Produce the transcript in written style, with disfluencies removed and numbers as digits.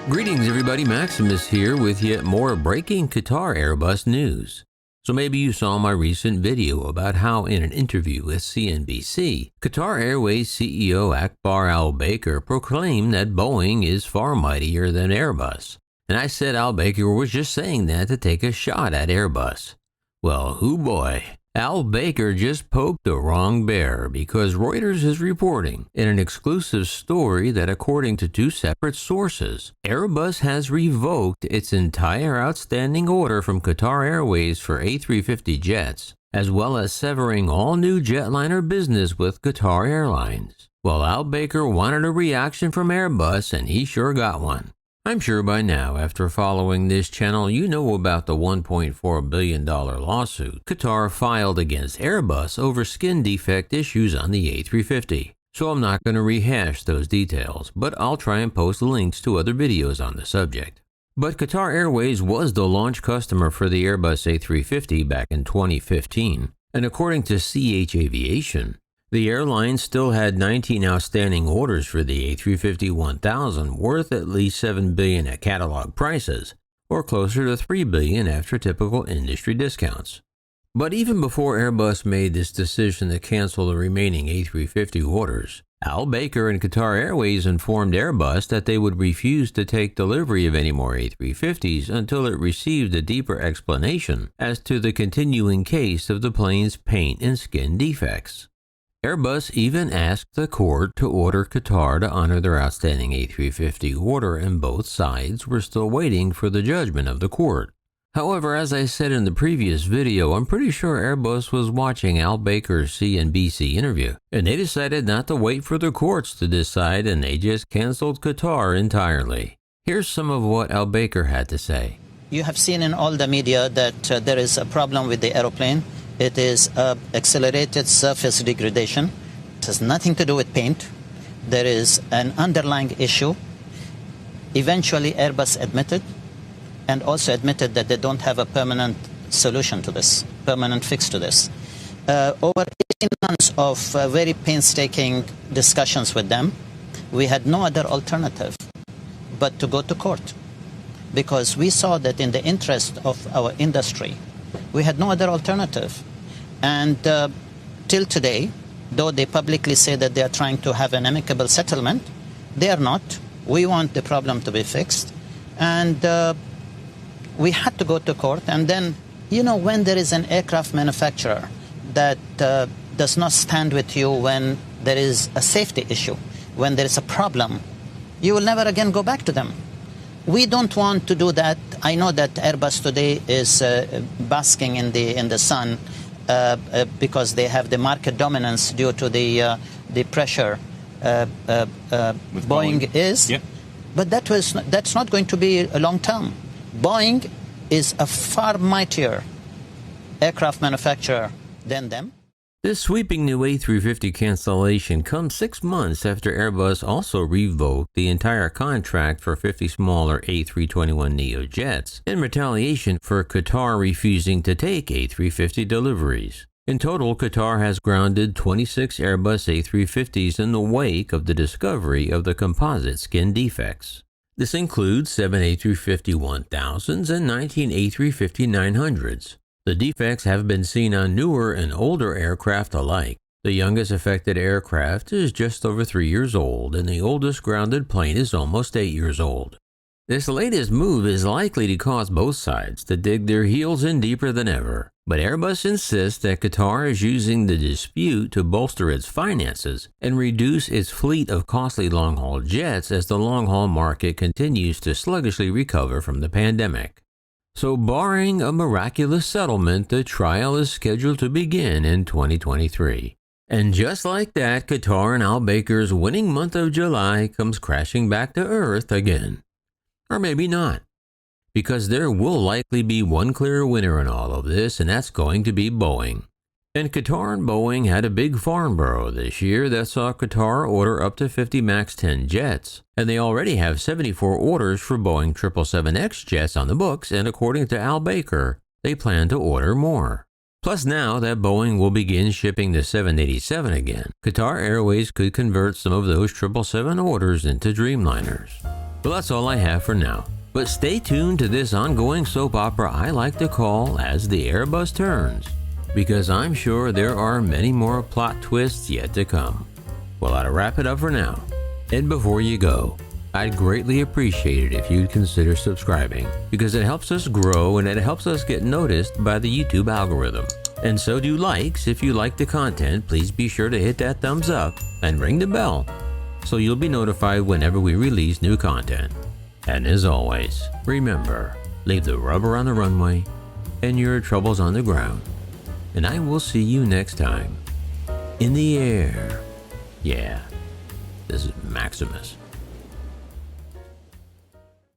Greetings everybody, Maximus here with yet more breaking Qatar Airbus news. So maybe you saw my recent video about how in an interview with CNBC, Qatar Airways CEO Akbar Al-Baker proclaimed that Boeing is far mightier than Airbus. And I said Al-Baker was just saying that to take a shot at Airbus. Well, hoo boy. Al-Baker just poked the wrong bear because Reuters is reporting in an exclusive story that according to two separate sources, Airbus has revoked its entire outstanding order from Qatar Airways for A350 jets, as well as severing all new jetliner business with Qatar Airlines. Well, Al-Baker wanted a reaction from Airbus and he sure got one. I'm sure by now, after following this channel, you know about the $1.4 billion lawsuit Qatar filed against Airbus over skin defect issues on the A350. So I'm not going to rehash those details, but I'll try and post links to other videos on the subject. But Qatar Airways was the launch customer for the Airbus A350 back in 2015, and according to CH Aviation, the airline still had 19 outstanding orders for the A350-1000 worth at least $7 billion at catalog prices, or closer to $3 billion after typical industry discounts. But even before Airbus made this decision to cancel the remaining A350 orders, Al-Baker and Qatar Airways informed Airbus that they would refuse to take delivery of any more A350s until it received a deeper explanation as to the continuing case of the plane's paint and skin defects. Airbus even asked the court to order Qatar to honor their outstanding A350 order, and both sides were still waiting for the judgment of the court. However, as I said in the previous video, I'm pretty sure Airbus was watching Al-Baker's CNBC interview, and they decided not to wait for the courts to decide, and they just canceled Qatar entirely. Here's some of what Al-Baker had to say. You have seen in all the media that there is a problem with the aeroplane. It is accelerated surface degradation. It has nothing to do with paint. There is an underlying issue. Eventually, Airbus admitted and also admitted that they don't have a permanent solution to this, permanent fix to this. Over 18 months of very painstaking discussions with them, we had no other alternative but to go to court, because we saw that in the interest of our industry, we had no other alternative. And till today, though they publicly say that they are trying to have an amicable settlement, they are not. We want the problem to be fixed. And we had to go to court. And then, you know, when there is an aircraft manufacturer that does not stand with you when there is a safety issue, when there is a problem, you will never again go back to them. We don't want to do that. I know that Airbus today is basking in the sun because they have the market dominance due to the pressure Boeing is. Yep. But that's not going to be a long term. Boeing is a far mightier aircraft manufacturer than them. This sweeping new A350 cancellation comes 6 months after Airbus also revoked the entire contract for 50 smaller A321neo jets in retaliation for Qatar refusing to take A350 deliveries. In total, Qatar has grounded 26 Airbus A350s in the wake of the discovery of the composite skin defects. This includes 7 A350-1000s and 19 A350-900s. The defects have been seen on newer and older aircraft alike. The youngest affected aircraft is just over 3 years old, and the oldest grounded plane is almost 8 years old. This latest move is likely to cause both sides to dig their heels in deeper than ever, but Airbus insists that Qatar is using the dispute to bolster its finances and reduce its fleet of costly long-haul jets as the long-haul market continues to sluggishly recover from the pandemic. So barring a miraculous settlement, the trial is scheduled to begin in 2023. And just like that, Qatar and Al-Baker's winning month of July comes crashing back to earth again. Or maybe not, because there will likely be one clear winner in all of this, and that's going to be Boeing. And Qatar and Boeing had a big Farnborough this year that saw Qatar order up to 50 MAX 10 jets, and they already have 74 orders for Boeing 777X jets on the books, and according to Al-Baker, they plan to order more. Plus, now that Boeing will begin shipping the 787 again, Qatar Airways could convert some of those 777 orders into Dreamliners. Well, that's all I have for now. But stay tuned to this ongoing soap opera I like to call As the Airbus Turns, because I'm sure there are many more plot twists yet to come. Well, I'll wrap it up for now. And before you go, I'd greatly appreciate it if you'd consider subscribing, because it helps us grow and it helps us get noticed by the YouTube algorithm. And so do likes. If you like the content, please be sure to hit that thumbs up and ring the bell so you'll be notified whenever we release new content. And as always, remember, leave the rubber on the runway and your troubles on the ground. And I will see you next time in the air. Yeah, this is Maximus.